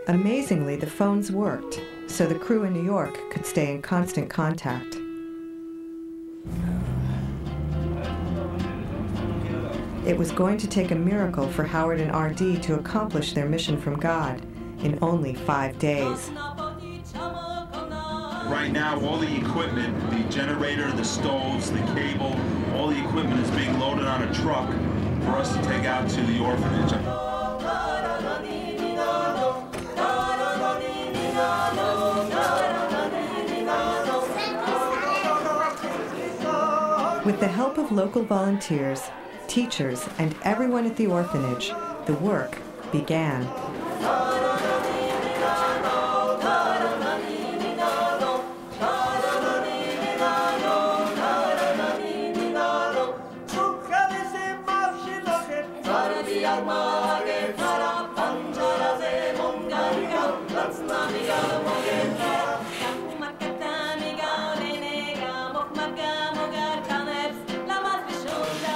Amazingly, the phones worked, so the crew in New York could stay in constant contact. It was going to take a miracle for Howard and RD to accomplish their mission from God in only 5 days. Right now, all the equipment, the generator, the stoves, the cable, all the equipment is being loaded on a truck for us to take out to the orphanage. With the help of local volunteers, teachers, and everyone at the orphanage, the work began.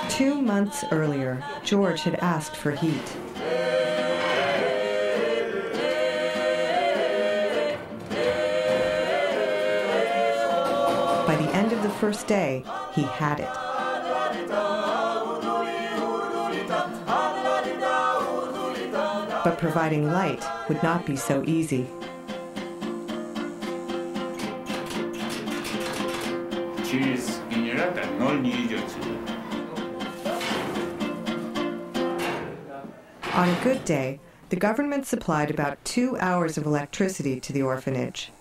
Two months earlier, George had asked for heat. By the end of the first day, he had it. But providing light would not be so easy. On a good day, the government supplied about 2 hours of electricity to the orphanage.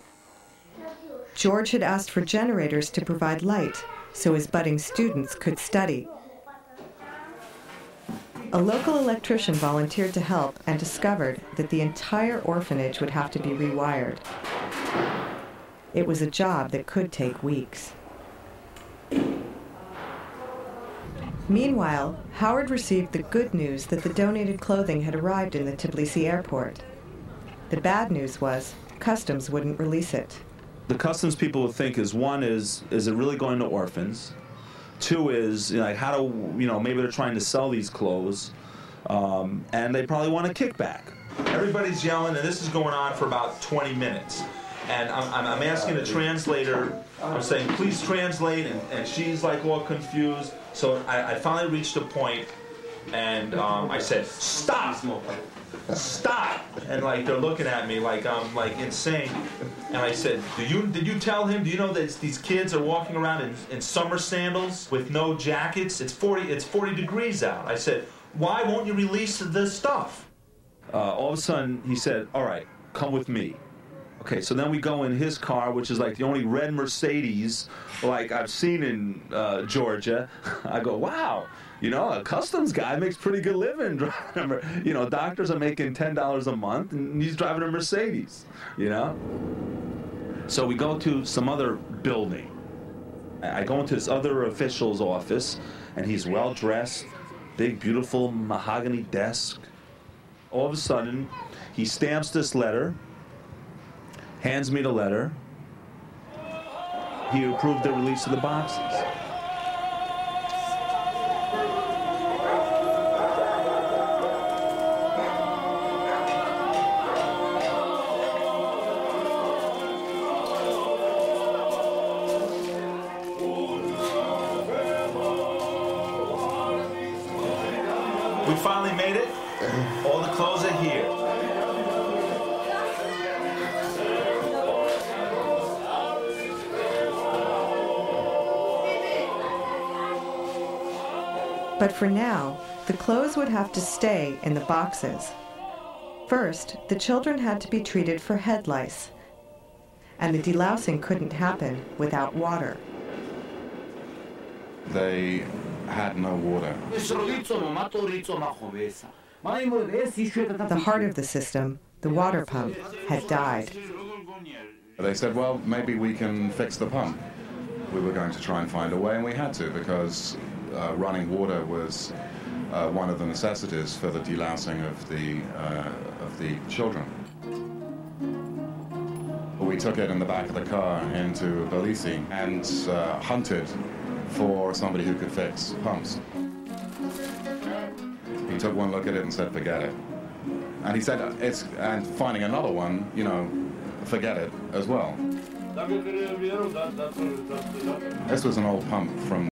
George had asked for generators to provide light so his budding students could study. A local electrician volunteered to help and discovered that the entire orphanage would have to be rewired. It was a job that could take weeks. Meanwhile, Howard received the good news that the donated clothing had arrived in the Tbilisi airport. The bad news was customs wouldn't release it. The customs people would think is, one is it really going to orphans? Two is, like, how do, maybe they're trying to sell these clothes, and they probably want a kickback. Everybody's yelling, and this is going on for about 20 minutes. And I'm asking the translator, I'm saying, please translate, and she's like all confused. So I finally reached a point, and I said, stop! Stop! And like they're looking at me like I'm like insane. And I said, did you tell him, do you know that these kids are walking around in summer sandals with no jackets? It's 40 degrees out. I said, why won't you release this stuff? All of a sudden he said, all right, come with me. Okay, so then we go in his car, which is like the only red Mercedes like I've seen in Georgia. I go, wow, a customs guy makes pretty good living. Doctors are making $10 a month, and he's driving a Mercedes, So we go to some other building. I go into this other official's office, and he's well-dressed, big, beautiful mahogany desk. All of a sudden, he stamps this letter, hands me the letter. He approved the release of the boxes. We finally made it. All the clothes are here. But for now, the clothes would have to stay in the boxes. First, the children had to be treated for head lice, and the delousing couldn't happen without water. They had no water. The heart of the system, the water pump, had died. They said, well, maybe we can fix the pump. We were going to try and find a way, and we had to, because running water was one of the necessities for the delousing of the children. We took it in the back of the car into Tbilisi and hunted for somebody who could fix pumps. He took one look at it and said, forget it. And he said, and finding another one, you know, forget it as well. This was an old pump from